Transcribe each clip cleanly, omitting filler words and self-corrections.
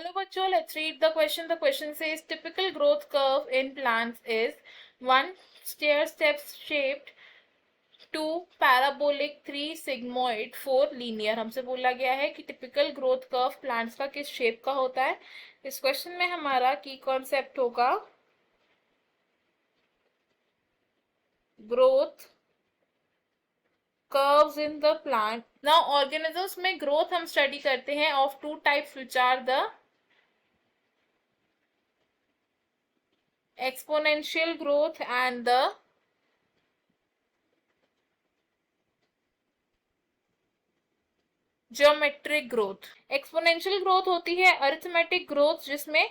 Hello bachcho, let's read the question. The question says typical growth curve in plants is 1. Stair steps shaped, 2. Parabolic, 3. Sigmoid, 4. Linear. हमसे बोला गया है कि typical growth curve plants का किस shape का होता है. इस question में हमारा key concept होगा growth curves in the plant. Now organisms में growth हम study करते हैं of two types which are the exponential growth and the geometric growth. Exponential growth होती है अरिथमेटिक ग्रोथ, जिसमें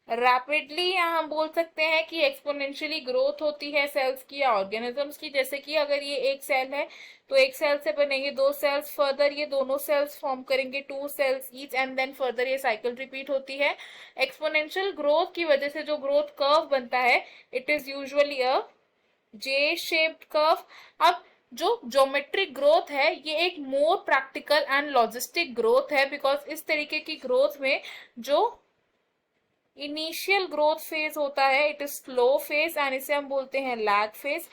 रैपिडली या हम बोल सकते हैं कि एक्सपोनेंशियली ग्रोथ होती है सेल्स की या ऑर्गेनिजम्स की. जैसे कि अगर ये एक सेल है तो एक सेल से बनेंगे दो सेल्स, फर्दर ये दोनों सेल्स फॉर्म करेंगे two cells each, and then further ये साइकिल रिपीट होती है. एक्सपोनेंशियल ग्रोथ की वजह से जो ग्रोथ कर्व बनता है it is usually a J shaped curve. अब जो ज्योमेट्रिक ग्रोथ है ये एक more practical and logistic growth है, बिकॉज इस तरीके की ग्रोथ में जो इनिशियल ग्रोथ फेज होता है it is slow phase and इसे हम बोलते हैं लैग फेज.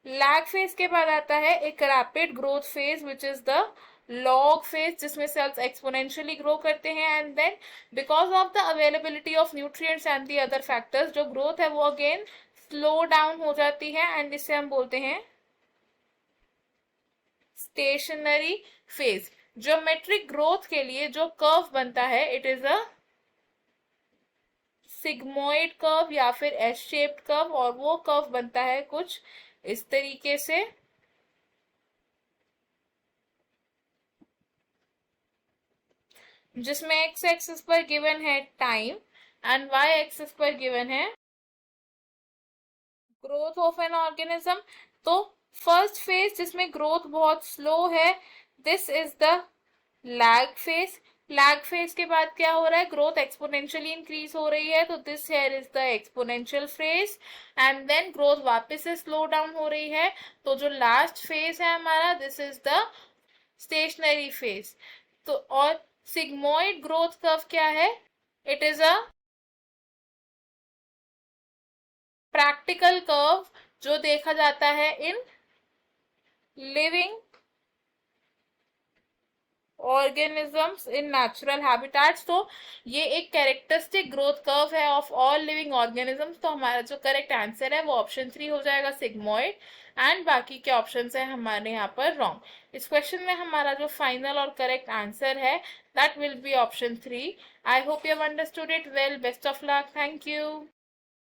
लैग फेज के बाद आता है एक rapid growth phase which is the log phase, जिसमें सेल्स एक्सपोनेंशियली ग्रो करते हैं, and then because of the availability of nutrients and the other factors जो ग्रोथ है वो अगेन स्लो डाउन हो जाती है, एंड इसे हम बोलते हैं स्टेशनरी फेज. ज्योमेट्रिक ग्रोथ के लिए जो कर्व बनता है it is a sigmoid curve या फिर एस शेप्ड कर्व, और वो कर्व बनता है कुछ इस तरीके से. जिसमें एक्स एक्सिस पर गिवन है टाइम एंड वाई एक्सिस पर गिवन है ग्रोथ ऑफ एन ऑर्गेनिज्म. तो फर्स्ट फेज जिसमें ग्रोथ बहुत स्लो है this is the lag phase. Lag phase के बाद क्या हो रहा है, ग्रोथ एक्सपोनेंशियली इंक्रीज हो रही है, तो this here is the exponential phase, and then growth वापस से स्लो डाउन हो रही है, तो जो लास्ट फेज है हमारा this is the stationary phase. तो और सिग्मोइड ग्रोथ कर्व क्या है, it is a practical curve जो देखा जाता है in living organisms in natural habitats. तो ये एक कैरेक्टरिस्टिक ग्रोथ कर्व है ऑफ ऑल लिविंग ऑर्गेनिजम्स. तो हमारा जो करेक्ट आंसर है वो ऑप्शन 3 हो जाएगा सिग्मोइड, एंड बाकी के ऑप्शंस है हमारे यहाँ पर रॉन्ग. इस क्वेश्चन में हमारा जो फाइनल और करेक्ट आंसर है that will be option 3. I hope you have understood it well. Best of luck. Thank you.